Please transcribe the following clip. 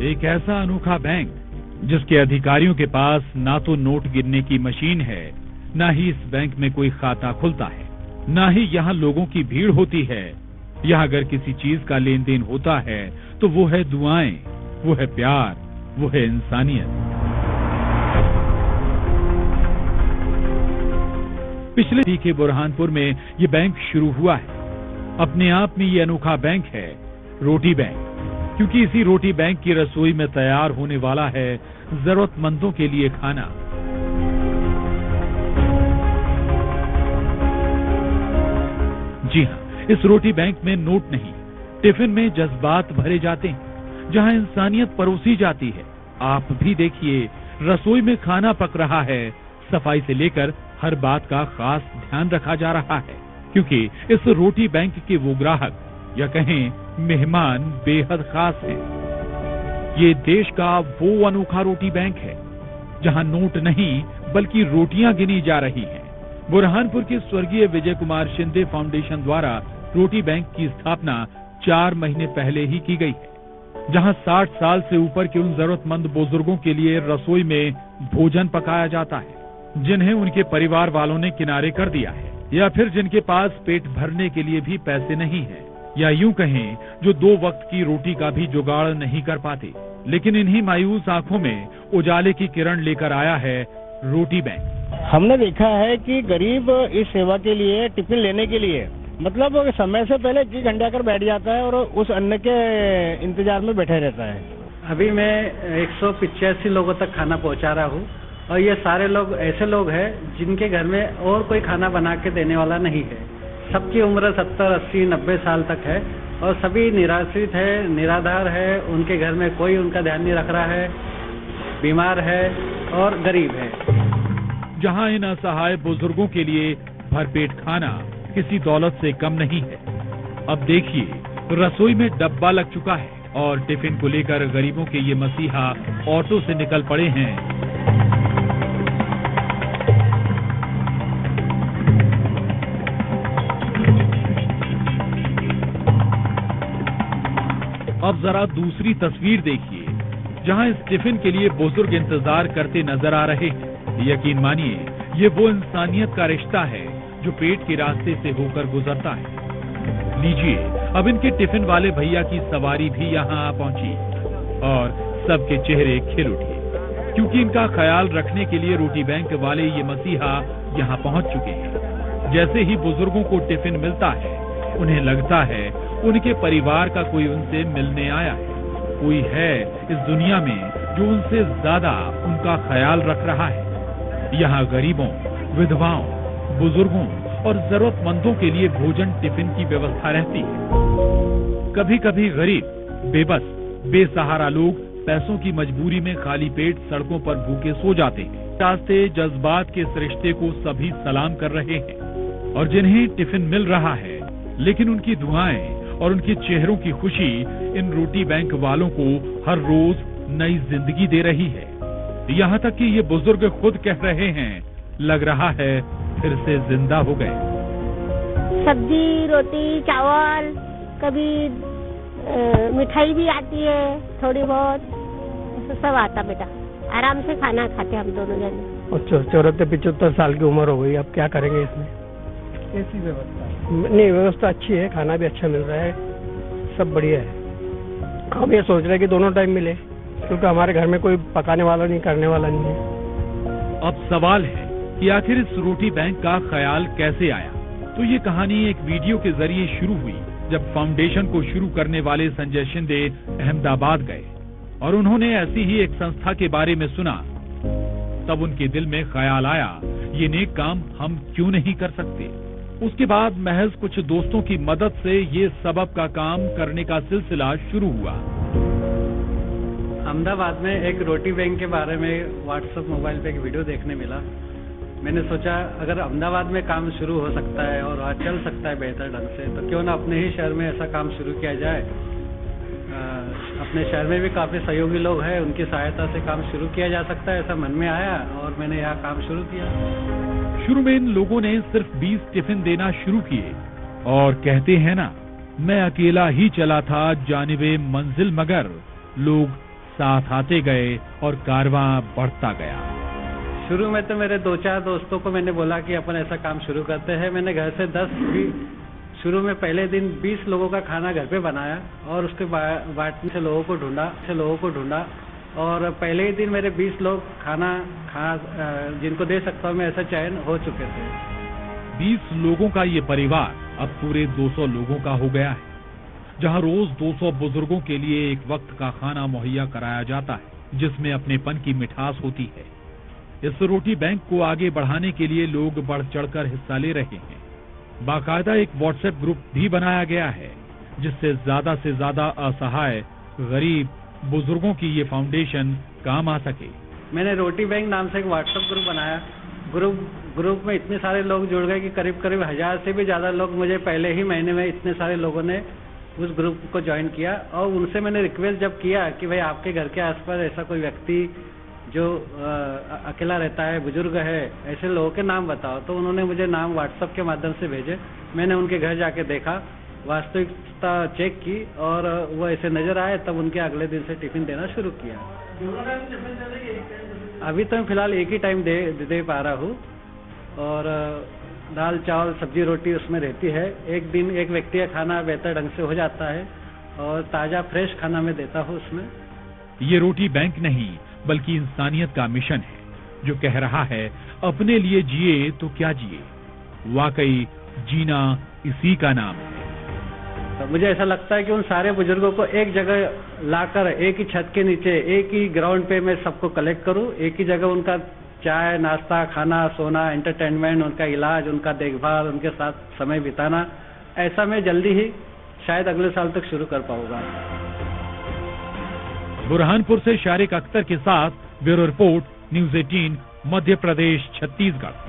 एक ऐसा अनोखा बैंक जिसके अधिकारियों के पास ना तो नोट गिनने की मशीन है, ना ही इस बैंक में कोई खाता खुलता है, ना ही यहाँ लोगों की भीड़ होती है। यहाँ अगर किसी चीज का लेन देन होता है तो वो है दुआएं, वो है प्यार, वो है इंसानियत। पिछले के बुरहानपुर में ये बैंक शुरू हुआ है। अपने आप में ये अनोखा बैंक है रोटी बैंक, क्योंकि इसी रोटी बैंक की रसोई में तैयार होने वाला है जरूरतमंदों के लिए खाना। जी हाँ, इस रोटी बैंक में नोट नहीं, टिफिन में जज्बात भरे जाते हैं, जहाँ इंसानियत परोसी जाती है। आप भी देखिए, रसोई में खाना पक रहा है, सफाई से लेकर हर बात का खास ध्यान रखा जा रहा है, क्योंकि इस रोटी बैंक के वो ग्राहक या कहें मेहमान बेहद खास हैं। ये देश का वो अनोखा रोटी बैंक है जहां नोट नहीं बल्कि रोटियां गिनी जा रही हैं। बुरहानपुर के स्वर्गीय विजय कुमार शिंदे फाउंडेशन द्वारा रोटी बैंक की स्थापना 4 महीने पहले ही की गई है, जहां 60 साल से ऊपर के उन जरूरतमंद बुजुर्गों के लिए रसोई में भोजन पकाया जाता है, जिन्हें उनके परिवार वालों ने किनारे कर दिया है, या फिर जिनके पास पेट भरने के लिए भी पैसे नहीं है, या यूं कहें जो 2 वक्त की रोटी का भी जुगाड़ नहीं कर पाते। लेकिन इन्हीं मायूस आंखों में उजाले की किरण लेकर आया है रोटी बैंक। हमने देखा है कि गरीब इस सेवा के लिए, टिफिन लेने के लिए मतलब समय से पहले 1 घंटे आकर बैठ जाता है और उस अन्न के इंतजार में बैठे रहता है। अभी मैं 185 लोगों तक खाना पहुंचा रहा हूं, और ये सारे लोग ऐसे लोग हैं जिनके घर में और कोई खाना बना के देने वाला नहीं है। सबकी उम्र 70, 80, 90 साल तक है, और सभी निराश्रित है, निराधार है, उनके घर में कोई उनका ध्यान नहीं रख रहा है, बीमार है और गरीब है। जहां इन असहाय बुजुर्गों के लिए भरपेट खाना किसी दौलत से कम नहीं है। अब देखिए, रसोई में डब्बा लग चुका है और टिफिन को लेकर गरीबों के ये मसीहा ऑटो से निकल पड़े हैं। अब जरा दूसरी तस्वीर देखिए, जहां इस टिफिन के लिए बुजुर्ग इंतजार करते नजर आ रहे हैं। यकीन मानिए, ये वो इंसानियत का रिश्ता है जो पेट के रास्ते से होकर गुजरता है। लीजिए, अब इनके टिफिन वाले भैया की सवारी भी यहाँ आ पहुंची और सबके चेहरे खिल उठे, क्योंकि इनका ख्याल रखने के लिए रोटी बैंक वाले ये मसीहा यहाँ पहुंच चुके हैं। जैसे ही बुजुर्गों को टिफिन मिलता है, उन्हें लगता है उनके परिवार का कोई उनसे मिलने आया है, कोई है इस दुनिया में जो उनसे ज्यादा उनका ख्याल रख रहा है। यहाँ गरीबों, विधवाओं, बुजुर्गों और जरूरतमंदों के लिए भोजन टिफिन की व्यवस्था रहती है। कभी कभी गरीब, बेबस, बेसहारा लोग पैसों की मजबूरी में खाली पेट सड़कों पर भूखे सो जाते हैं। रास्ते जज्बात के इस रिश्ते को सभी सलाम कर रहे हैं, और जिन्हें टिफिन मिल रहा है, लेकिन उनकी दुआएं और उनके चेहरों की खुशी इन रोटी बैंक वालों को हर रोज नई जिंदगी दे रही है। यहाँ तक कि ये बुजुर्ग खुद कह रहे हैं, लग रहा है फिर से जिंदा हो गए। सब्जी, रोटी, चावल, कभी मिठाई भी आती है, थोड़ी बहुत सब आता बेटा। आराम से खाना खाते हम दोनों जने। 74-75 साल की उम्र हो गई, अब क्या करेंगे इसमें? कैसी व्यवस्था? नहीं, व्यवस्था अच्छी है, खाना भी अच्छा मिल रहा है, सब बढ़िया है। हम ये सोच रहे हैं कि दोनों टाइम मिले, क्योंकि हमारे घर में कोई पकाने वाला नहीं, करने वाला नहीं है। अब सवाल है कि आखिर इस रोटी बैंक का ख्याल कैसे आया? तो ये कहानी एक वीडियो के जरिए शुरू हुई, जब फाउंडेशन को शुरू करने वाले संजय शिंदे अहमदाबाद गए और उन्होंने ऐसी ही एक संस्था के बारे में सुना। तब उनके दिल में ख्याल आया, ये नेक काम हम क्यों नहीं कर सकते। उसके बाद महज कुछ दोस्तों की मदद से ये सबब का काम करने का सिलसिला शुरू हुआ। अहमदाबाद में एक रोटी बैंक के बारे में व्हाट्सएप मोबाइल पे एक वीडियो देखने मिला। मैंने सोचा अगर अहमदाबाद में काम शुरू हो सकता है और वहाँ चल सकता है बेहतर ढंग से, तो क्यों ना अपने ही शहर में ऐसा काम शुरू किया जाए। अपने शहर में भी काफी सहयोगी लोग हैं, उनकी सहायता से काम शुरू किया जा सकता है, ऐसा मन में आया और मैंने यहाँ काम शुरू किया। शुरू में इन लोगों ने सिर्फ 20 टिफिन देना शुरू किए और कहते हैं ना, मैं अकेला ही चला था जानिबे मंजिल, मगर लोग साथ आते गए और कारवां बढ़ता गया। शुरू में तो मेरे 2-4 दोस्तों को मैंने बोला कि अपन ऐसा काम शुरू करते हैं। मैंने घर से 10 भी शुरू में पहले दिन 20 लोगों का खाना घर पे बनाया और उसके बांटने से लोगों को ढूंढा और पहले ही दिन मेरे 20 लोग खाना जिनको दे सकता हूँ मैं, ऐसा चयन हो चुके थे। 20 लोगों का ये परिवार अब पूरे 200 लोगों का हो गया है, जहां रोज 200 बुजुर्गों के लिए एक वक्त का खाना मुहैया कराया जाता है, जिसमें अपनेपन की मिठास होती है। इस रोटी बैंक को आगे बढ़ाने के लिए लोग बढ़ चढ़कर हिस्सा ले रहे हैं। बाकायदा एक व्हाट्सएप ग्रुप भी बनाया गया है, जिससे ज्यादा से ज्यादा असहाय गरीब बुजुर्गों की ये फाउंडेशन काम आ सके। मैंने रोटी बैंक नाम से एक व्हाट्सएप ग्रुप बनाया। ग्रुप में इतने सारे लोग जुड़ गए कि करीब 1000 से भी ज्यादा लोग, मुझे पहले ही महीने में इतने सारे लोगों ने उस ग्रुप को ज्वाइन किया। और उनसे मैंने रिक्वेस्ट जब किया कि भाई आपके घर के आसपास ऐसा कोई व्यक्ति जो अकेला रहता है, बुजुर्ग है, ऐसे लोगों के नाम बताओ, तो उन्होंने मुझे नाम व्हाट्सएप के माध्यम से भेजे। मैंने उनके घर जाके देखा, वास्तविकता चेक की और वो ऐसे नजर आए, तब उनके अगले दिन से टिफिन देना शुरू किया। अभी तो मैं फिलहाल एक ही टाइम दे पा रहा हूँ और दाल चावल सब्जी रोटी उसमें रहती है। एक दिन एक व्यक्ति का खाना बेहतर ढंग से हो जाता है और ताजा फ्रेश खाना मैं देता हूँ उसमें। ये रोटी बैंक नहीं बल्कि इंसानियत का मिशन है, जो कह रहा है अपने लिए जिए तो क्या जिए। वाकई जीना इसी का नाम है। तो मुझे ऐसा लगता है कि उन सारे बुजुर्गों को एक जगह लाकर एक ही छत के नीचे एक ही ग्राउंड पे मैं सबको कलेक्ट करूं, एक ही जगह उनका चाय नाश्ता खाना सोना एंटरटेनमेंट, उनका इलाज, उनका देखभाल, उनके साथ समय बिताना, ऐसा मैं जल्दी ही शायद अगले साल तक शुरू कर पाऊंगा। बुरहानपुर से शारिक अख्तर के साथ bureau report, news 18 Madhya Pradesh Chhattisgarh.